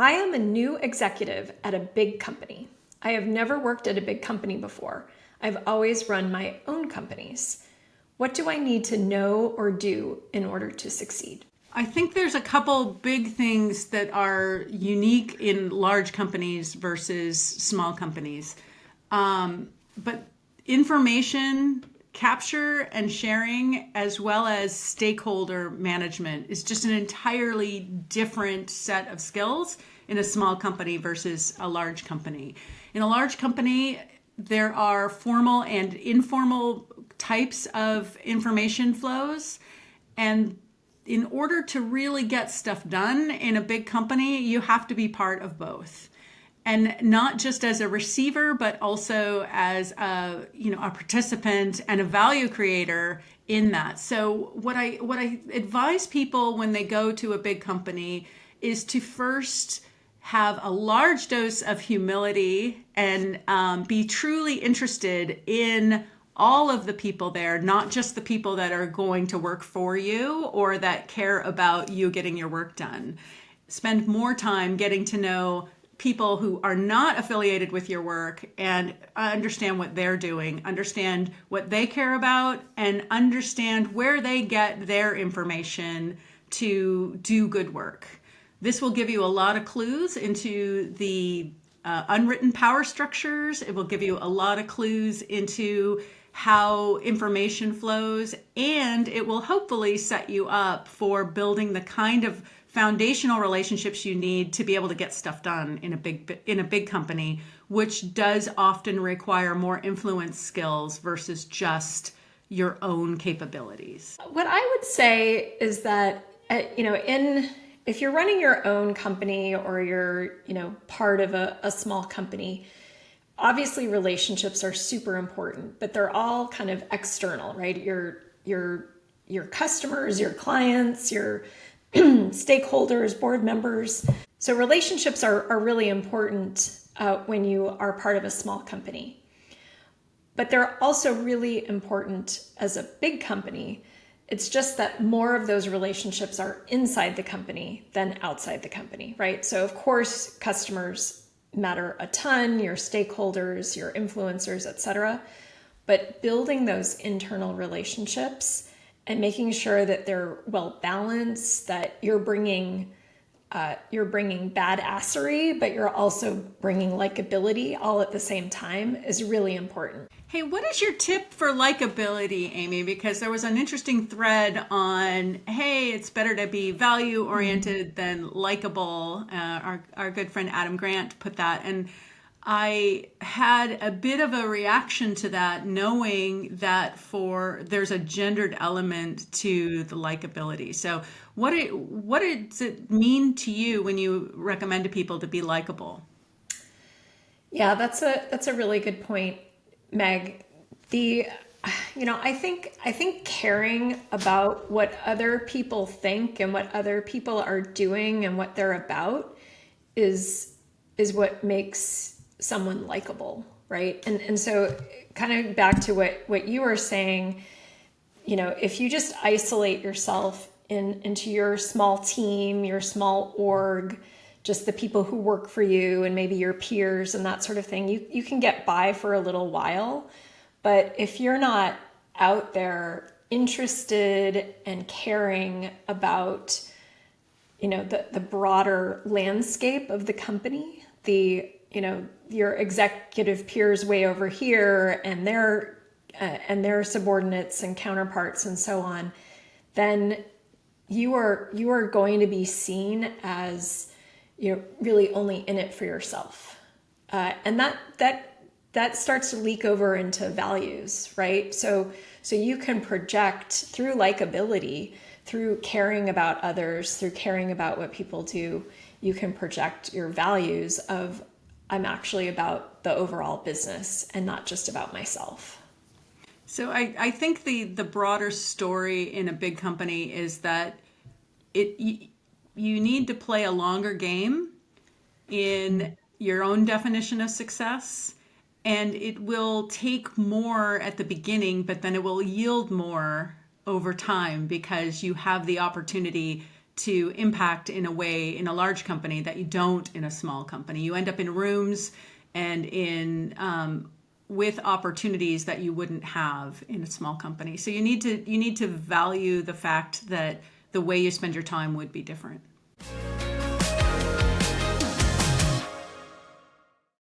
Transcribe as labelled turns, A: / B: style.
A: I am a new executive at a big company. I have never worked at a big company before. I've always run my own companies. What do I need to know or do in order to succeed?
B: I think there's a couple big things that are unique in large companies versus small companies. But information capture and sharing, as well as stakeholder management, is just an entirely different set of skills in a small company versus a large company. In a large company, there are formal and informal types of information flows, and in order to really get stuff done in a big company, you have to be part of both. And not just as a receiver, but also as a participant and a value creator in that. So what I advise people when they go to a big company is to first have a large dose of humility and be truly interested in all of the people there, not just the people that are going to work for you or that care about you getting your work done. Spend more time getting to know people who are not affiliated with your work and understand what they're doing, understand what they care about, and understand where they get their information to do good work. This will give you a lot of clues into the unwritten power structures. It will give you a lot of clues into how information flows, and it will hopefully set you up for building the kind of foundational relationships you need to be able to get stuff done in a big company, which does often require more influence skills versus just your own capabilities.
A: What I would say is that if you're running your own company or you're part of a small company, obviously relationships are super important, but they're all kind of external, right? Your customers, your clients, your stakeholders, board members. So relationships are really important when you are part of a small company. But they're also really important as a big company. It's just that more of those relationships are inside the company than outside the company, right? So of course, customers matter a ton, your stakeholders, your influencers, etc. But building those internal relationships and making sure that they're well balanced, that you're bringing badassery, but you're also bringing likability all at the same time is really important.
B: Hey, what is your tip for likability, Amy? Because there was an interesting thread on, hey, it's better to be value-oriented than likable. Our good friend Adam Grant put that. And I had a bit of a reaction to that, knowing that there's a gendered element to the likability. So what does it mean to you when you recommend to people to be likable?
A: Yeah, that's a really good point, Meg. I think caring about what other people think and what other people are doing and what they're about is what makes someone likable, right? And so kind of back to what you were saying, if you just isolate yourself into your small team, your small org, just the people who work for you and maybe your peers and that sort of thing, you can get by for a little while. But if you're not out there interested and caring about, the broader landscape of the company, your executive peers way over here and their subordinates and counterparts and so on, then you are going to be seen as really only in it for yourself, and that starts to leak over into values, right? So you can project through likability, through caring about others, through caring about what people do. You can project your values of, I'm actually about the overall business and not just about myself.
B: So I think the broader story in a big company is that you need to play a longer game in your own definition of success, and it will take more at the beginning, but then it will yield more over time because you have the opportunity to impact in a way in a large company that you don't in a small company. You end up in rooms and in with opportunities that you wouldn't have in a small company. So you need to value the fact that the way you spend your time would be different.